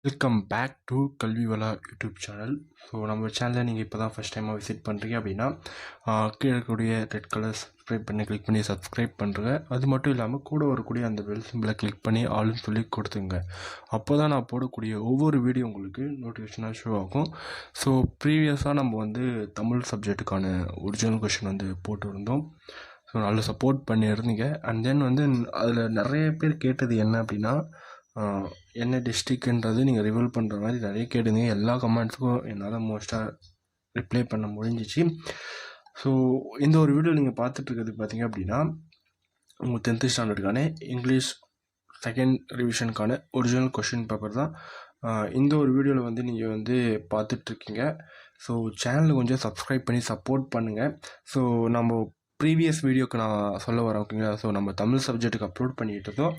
Welcome back to கல்வி வளா YouTube channel. So நம்ம சேனலை நீங்கள் இப்போ தான் ஃபஸ்ட் டைமாக விசிட் பண்ணுறீங்க அப்படின்னா கீழே இருக்கக்கூடிய ரெட் கலர் சப்ஸ்கிரைப் பண்ணி கிளிக் பண்ணி சப்ஸ்கிரைப் பண்ணுறேங்க. அது மட்டும் இல்லாமல் கூட வரக்கூடிய அந்த பெல் சிம்பிளை கிளிக் பண்ணி ஆளுன்னு சொல்லி கொடுத்துங்க. அப்போ தான் நான் போடக்கூடிய ஒவ்வொரு வீடியோ உங்களுக்கு நோட்டிஃபிகேஷனாக ஷோ ஆகும். ஸோ ப்ரீவியஸாக நம்ம வந்து தமிழ் சப்ஜெக்ட்டுக்கான ஒரிஜினல் கொஷின் வந்து போட்டுருந்தோம். ஸோ நல்ல சப்போர்ட் பண்ணியிருந்தீங்க. அண்ட் தென் வந்து அதில் நிறைய பேர் கேட்டது என்ன அப்படின்னா, என்ன டிஸ்ட்ரிக்ன்றது நீங்கள் ரிவீல் பண்ணுற மாதிரி நிறைய கேட்டிருந்தீங்க. எல்லா கமெண்ட்ஸுக்கும் என்னால் மோஸ்ட்டாக ரிப்ளை பண்ண முடிஞ்சிச்சு. ஸோ இந்த ஒரு வீடியோ நீங்கள் பார்த்துட்ருக்கிறது பார்த்தீங்க அப்படின்னா, உங்கள் 10th ஸ்டாண்டர்டுக்கான இங்கிலீஷ் செகண்ட் ரிவிஷனுக்கான ஒரிஜினல் கொஷின் பேப்பர் தான். இந்த ஒரு வீடியோவில் வந்து நீங்கள் வந்து பார்த்துட்ருக்கீங்க. ஸோ சேனலை கொஞ்சம் சப்ஸ்கிரைப் பண்ணி சப்போர்ட் பண்ணுங்கள். ஸோ நம்ம ப்ரீவியஸ் வீடியோக்கு நான் சொல்ல வரேன், ஓகேங்களா. ஸோ நம்ம தமிழ் சப்ஜெக்ட்டுக்கு அப்லோட் பண்ணிகிட்டு இருந்தோம்.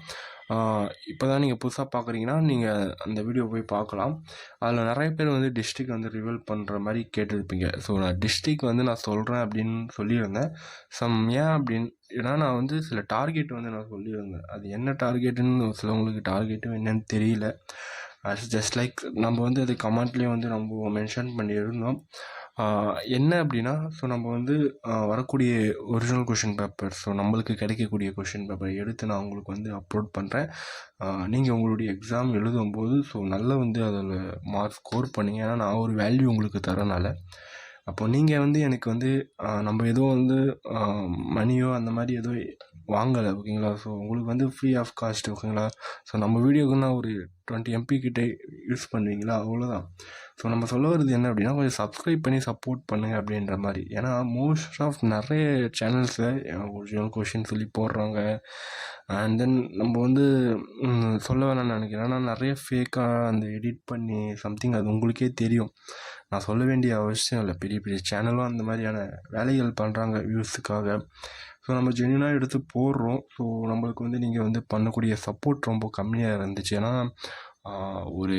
இப்போ தான் நீங்கள் புதுசாக பார்க்குறீங்கன்னா நீங்கள் அந்த வீடியோ போய் பார்க்கலாம். அதில் நிறைய பேர் வந்து டிஸ்ட்ரிக் வந்து ரிவீல் பண்ணுற மாதிரி கேட்டிருப்பீங்க. ஸோ நான் டிஸ்ட்ரிக் வந்து நான் சொல்கிறேன் அப்படின்னு சொல்லியிருந்தேன். ஏன் அப்படின்னு ஏன்னா நான் வந்து சில டார்கெட் வந்து நான் சொல்லியிருந்தேன். அது என்ன டார்கெட்டுன்னு சிலவங்களுக்கு டார்கெட்டும் என்னன்னு தெரியல. ஜஸ்ட் லைக் நம்ம வந்து அது கமெண்ட்லேயே வந்து நம்ம மென்ஷன் பண்ணியிருந்தோம். என்ன அப்படின்னா, ஸோ நம்ம வந்து வரக்கூடிய ஒரிஜினல் கொஷின் பேப்பர், ஸோ நம்மளுக்கு கிடைக்கக்கூடிய கொஷின் பேப்பரை எடுத்து நான் உங்களுக்கு வந்து அப்லோட் பண்ணுறேன். நீங்கள் உங்களுடைய எக்ஸாம் எழுதும்போது ஸோ நல்லா வந்து அதில் மார்க் ஸ்கோர் பண்ணிங்க. ஏன்னா நான் ஒரு வேல்யூ உங்களுக்கு தரனால. அப்போ நீங்கள் வந்து எனக்கு வந்து நம்ம எதுவும் வந்து மணியோ அந்த மாதிரி எதுவும் வாங்கலை, ஓகேங்களா. ஸோ உங்களுக்கு வந்து ஃப்ரீ ஆஃப் காஸ்ட், ஓகேங்களா. ஸோ நம்ம வீடியோக்குன்னா ஒரு 20 MB கிட்டே யூஸ் பண்ணுவீங்களா, அவ்வளோதான். ஸோ நம்ம சொல்ல வருது என்ன அப்படின்னா, கொஞ்சம் சப்ஸ்கிரைப் பண்ணி சப்போர்ட் பண்ணுங்கள் அப்படின்ற மாதிரி. ஏன்னா மோஸ்ட் ஆஃப் நிறைய சேனல்ஸில் ஒரிஜினல் கொஷின் சொல்லி போடுறாங்க. அண்ட் தென் நம்ம வந்து சொல்ல வேணாம்னு நினைக்கிறேன். ஆனால் நிறைய ஃபேக்காக அந்த எடிட் பண்ணி சம்திங் அது உங்களுக்கே தெரியும். நான் சொல்ல வேண்டிய அவசியம் இல்லை. பெரிய பெரிய சேனலும் அந்த மாதிரியான வேலைகள் பண்ணுறாங்க வியூஸுக்காக. ஸோ நம்ம ஜென்யூனாக எடுத்து போடுறோம். ஸோ நம்மளுக்கு வந்து நீங்கள் வந்து பண்ணக்கூடிய சப்போர்ட் ரொம்ப கம்மியாக இருந்துச்சு. ஏன்னா ஒரு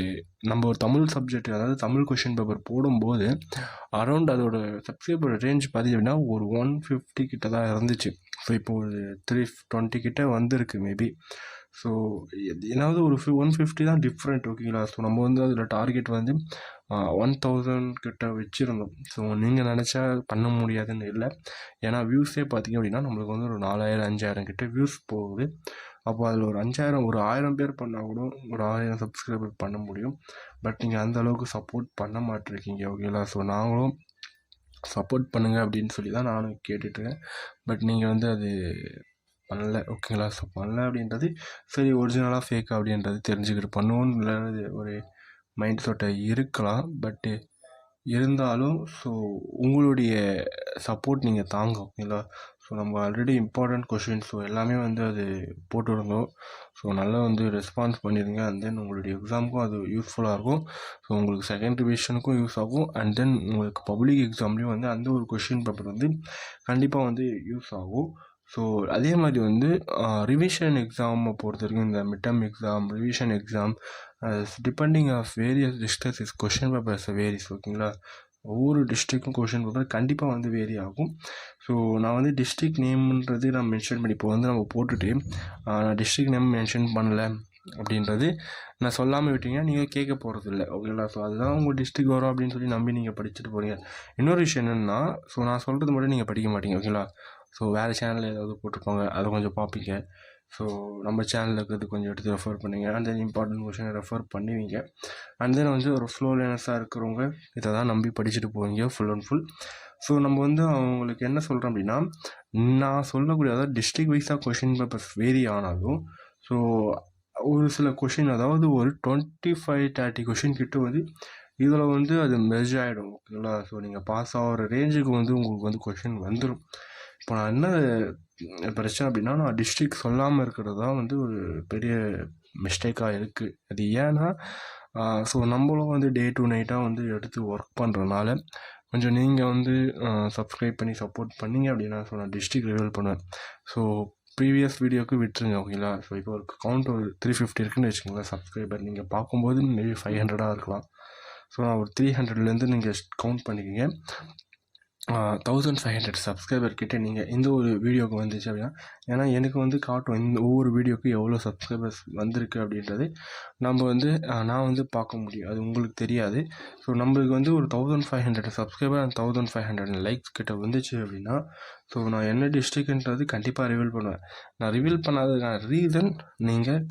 நம்ம ஒரு தமிழ் சப்ஜெக்ட், அதாவது தமிழ் கொஷின் பேப்பர் போடும்போது அரௌண்ட் அதோட சப்ஸ்கிரைபர் ரேஞ்ச் பார்த்திங்க அப்படின்னா ஒரு 150 கிட்ட தான் இருந்துச்சு. ஸோ இப்போ ஒரு 320 கிட்ட வந்திருக்கு மேபி. ஸோ ஏதாவது ஒரு 150 தான் டிஃப்ரெண்ட், ஓகேங்களா. ஸோ நம்ம வந்து அதில் டார்கெட் வந்து 1000 கிட்ட வச்சுருந்தோம். ஸோ நீங்கள் நினச்சா பண்ண முடியாதுன்னு இல்லை. ஏன்னா வியூஸே பார்த்திங்க அப்படின்னா நம்மளுக்கு வந்து ஒரு 4000 5000 கிட்ட வியூஸ் போகுது. அப்போ அதில் ஒரு 5000 ஒரு 1000 பேர் பண்ணால் கூட ஒரு 1000 சப்ஸ்கிரைபர் பண்ண முடியும். பட் நீங்கள் அந்த அளவுக்கு சப்போர்ட் பண்ண மாட்டிருக்கீங்க, ஓகேங்களா. ஸோ நாங்களும் சப்போர்ட் பண்ணுங்கள் அப்படின்னு சொல்லி தான் நானும் கேட்டுட்ருக்கேன். பட் நீங்கள் வந்து அது பண்ணல, ஓகேங்களா. ஸோ பண்ணல அப்படின்றது சரி, ஒரிஜினலாக ஃபேக் அப்படின்றது தெரிஞ்சுக்கிட்டு பண்ணுவோன்னு ஒரு மைண்ட் செட்டை இருக்கலாம். பட்டு இருந்தாலும் ஸோ உங்களுடைய சப்போர்ட் நீங்கள் தாங்க, ஓகேங்களா. ஸோ நம்ம ஆல்ரெடி இம்பார்ட்டண்ட் கொஷின்ஸ் ஸோ எல்லாமே வந்து அது போட்டுருந்தோம். ஸோ நல்லா வந்து ரெஸ்பான்ஸ் பண்ணிடுங்க. அண்ட் தென் உங்களுடைய எக்ஸாமுக்கும் அது யூஸ்ஃபுல்லாக இருக்கும். ஸோ உங்களுக்கு செகண்ட் ரிவிஷனுக்கும் யூஸ் ஆகும். அண்ட் தென் உங்களுக்கு பப்ளிக் எக்ஸாம்லேயும் வந்து அந்த ஒரு கொஷின் பேப்பர் வந்து கண்டிப்பாக வந்து யூஸ் ஆகும். ஸோ அதே மாதிரி வந்து ரிவிஷன் எக்ஸாமை பொறுத்த வரைக்கும் இந்த midterm exam, revision exam depending of various districts is question papers varies, ஓகேங்களா. ஒவ்வொரு டிஸ்ட்ரிக்டும் கொஷின் பேப்பர் கண்டிப்பாக வந்து வேரி ஆகும். ஸோ நான் வந்து டிஸ்ட்ரிக் நேம்ன்றது நான் மென்ஷன் பண்ணி இப்போ வந்து நம்ம போட்டுட்டு நான் டிஸ்ட்ரிக் நேம் மென்ஷன் பண்ணலை அப்படின்றது நான் சொல்லாமல் விட்டீங்கன்னா நீங்கள் கேட்க போகிறது இல்லை, ஓகேங்களா. ஸோ அதுதான் உங்கள் டிஸ்ட்ரிக் வரும் அப்படின்னு சொல்லி நம்பி நீங்கள் படிச்சுட்டு போகிறீங்க. இன்னொரு விஷயம் என்னென்னா, ஸோ நான் சொல்கிறது மட்டும் நீங்கள் படிக்க மாட்டீங்க, ஓகேங்களா. ஸோ வேறு சேனலில் ஏதாவது போட்டிருப்பாங்க, அதை கொஞ்சம் பார்ப்பீங்க. ஸோ நம்ம சேனலில் இருக்கிறது கொஞ்சம் எடுத்து ரெஃபர் பண்ணுவீங்க. அண்ட் தென் இம்பார்ட்டன்ட் கொஷினை ரெஃபர் பண்ணுவீங்க. அண்ட் தென் வந்து ஒரு ஃப்ளோ லேர்னர்ஸாக இருக்கிறவங்க இதை தான் நம்பி படிச்சுட்டு போவீங்க ஃபுல் அண்ட் ஃபுல். ஸோ நம்ம வந்து அவங்களுக்கு என்ன சொல்கிறோம் அப்படின்னா, நான் சொல்லக்கூடிய அதாவது டிஸ்ட்ரிக் வைஸாக கொஷின் பேப்பர்ஸ் வேரி ஆனாலும் ஸோ ஒரு சில கொஷின், அதாவது ஒரு 25-30 கொஷின் கிட்ட வந்து இதில் வந்து அது மெர்ஜ் ஆகிடும், ஓகேங்களா. ஸோ நீங்கள் பாஸ் ஆகிற ரேஞ்சுக்கு வந்து உங்களுக்கு வந்து கொஷின் வந்துடும். இப்போ நான் என்ன பிரச்சனை அப்படின்னா, நான் டிஸ்ட்ரிக் சொல்லாமல் இருக்கிறது தான் வந்து ஒரு பெரிய மிஸ்டேக்காக இருக்குது. அது ஏன்னா ஸோ நம்மளும் வந்து டே டு நைட்டாக வந்து எடுத்து ஒர்க் பண்ணுறனால கொஞ்சம் நீங்கள் வந்து சப்ஸ்கிரைப் பண்ணி சப்போர்ட் பண்ணிங்க அப்படின்னா ஸோ நான் டிஸ்ட்ரிக் ரிவீல் பண்ணுவேன். ஸோ ப்ரீவியஸ் வீடியோக்கு விட்டுருங்க, ஓகேங்களா. ஸோ இப்போ ஒரு கவுண்ட் ஒரு 350 இருக்குன்னு வச்சுக்கோங்களேன் சப்ஸ்கிரைபர். நீங்கள் பார்க்கும்போது மேபி 500 இருக்கலாம். ஸோ நான் ஒரு 300லேருந்து நீங்கள் கவுண்ட் பண்ணிக்கோங்க. 1500 சப்ஸ்கிரைபர் கிட்ட நீங்கள் இந்த ஒரு வீடியோவுக்கு வந்துச்சு அப்படின்னா, ஏன்னா எனக்கு வந்து காட்டும் இந்த ஒவ்வொரு வீடியோக்கு எவ்வளோ சப்ஸ்கிரைபர்ஸ் வந்திருக்கு அப்படின்றது நம்ம வந்து நான் வந்து பார்க்க முடியும். அது உங்களுக்கு தெரியாது. ஸோ நம்மளுக்கு வந்து ஒரு 1500 சப்ஸ்கிரைபர் அண்ட் 1500 லைக்ஸ் கிட்ட வந்துச்சு அப்படின்னா, ஸோ நான் என்ன டிஸ்ட்ரிக்ட்ன்றது கண்டிப்பாக ரிவீல் பண்ணுவேன். நான் ரிவீல் பண்ணாததுக்கான ரீசன் நீங்கள்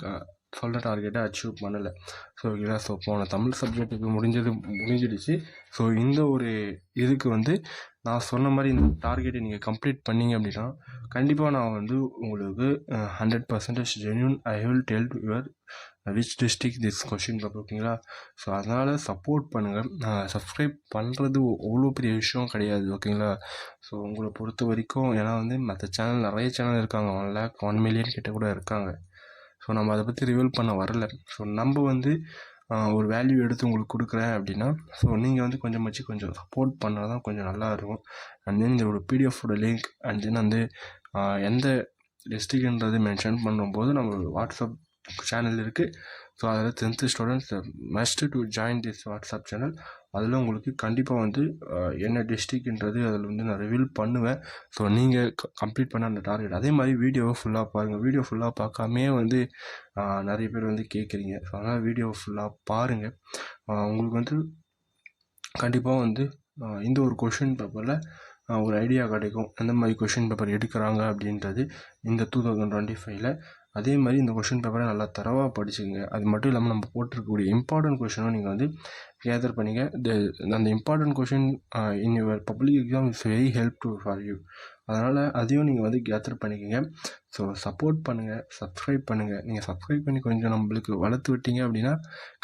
சொல்கிற டார்கெட்டை அச்சீவ் பண்ணலை. ஸோ ஓகேங்களா. ஸோ போன தமிழ் சப்ஜெக்ட்டுக்கு முடிஞ்சிடுச்சு. ஸோ இந்த ஒரு இதுக்கு வந்து நான் சொன்ன மாதிரி இந்த டார்கெட்டை நீங்கள் கம்ப்ளீட் பண்ணீங்க அப்படின்னா, கண்டிப்பாக நான் வந்து உங்களுக்கு 100% genuine I will tell your which district this question paper. ஓகேங்களா. ஸோ அதனால் சப்போர்ட் பண்ணுங்கள். சப்ஸ்கிரைப் பண்ணுறது அவ்வளோ பெரிய விஷயம் கிடையாது. ஓகேங்களா. ஸோ உங்களை பொறுத்த வரைக்கும், ஏன்னா வந்து மற்ற சேனல் நிறைய சேனல் இருக்காங்க, 1 lakh 1 million கிட்ட கூட இருக்காங்க. ஸோ நம்ம அதை பற்றி ரிவீல் பண்ண வரல. ஸோ நம்ம வந்து ஒரு வேல்யூ எடுத்து உங்களுக்கு கொடுக்குறேன் அப்படின்னா, ஸோ நீங்கள் வந்து கொஞ்சம் சப்போர்ட் பண்ணால் தான் கொஞ்சம் நல்லா இருக்கும். அண்ட் தென் இதோட பிடிஎஃபோட லிங்க் அண்ட் தென் வந்து எந்த டிஸ்ட்ரிக்ட்ன்றது மென்ஷன் பண்ணும்போது நம்ம வாட்ஸ்அப் சேனல் இருக்குது. ஸோ அதில் 10th students must to join this WhatsApp channel. அதில் உங்களுக்கு கண்டிப்பாக வந்து என்ன டிஸ்ட்ரிக்ட்ன்றது அதில் வந்து நான் ரிவீல் பண்ணுவேன். ஸோ நீங்கள் கம்ப்ளீட் பண்ண அந்த டார்கெட் அதே மாதிரி வீடியோவை ஃபுல்லாக பாருங்கள். வீடியோ ஃபுல்லாக பார்க்காமே வந்து நிறைய பேர் வந்து கேட்குறீங்க. ஸோ அதனால் வீடியோ ஃபுல்லாக பாருங்கள். உங்களுக்கு வந்து கண்டிப்பாக வந்து இந்த ஒரு கொஷின் பேப்பரில் ஒரு ஐடியா கிடைக்கும், எந்த மாதிரி கொஷின் பேப்பர் எடுக்கிறாங்க அப்படின்றது இந்த 2025. அதே மாதிரி இந்த கொஷின் பேப்பரை நல்லா தரவாக படிச்சுங்க. அது மட்டும் இல்லாமல் நம்ம போட்டிருக்கக்கூடிய இம்பார்ட்டன்ட் கொஷினும் நீங்கள் வந்து கேதர் பண்ணிங்க. அந்த important question in your public exam is very helpful for you. அதனால் அதையும் நீங்கள் வந்து கேதர் பண்ணிக்கோங்க. ஸோ சப்போர்ட் பண்ணுங்கள், சப்ஸ்கிரைப் பண்ணுங்கள். நீங்கள் சப்ஸ்கிரைப் பண்ணி கொஞ்சம் நம்மளுக்கு வளர்த்து விட்டீங்க அப்படின்னா,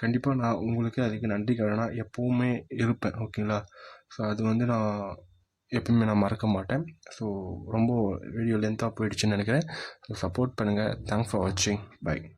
கண்டிப்பாக நான் உங்களுக்கு அதுக்கு நன்றி கடனாக எப்போவுமே இருப்பேன். ஓகேங்களா. ஸோ அது வந்து நான் எப்பவுமே நான் மறக்க மாட்டேன். ஸோ ரொம்ப வீடியோ லென்த்தாக போயிடுச்சுன்னு நினைக்கிறேன். ஸோ சப்போர்ட் பண்ணுங்கள். தேங்க்ஸ் ஃபார் வாட்சிங். பை.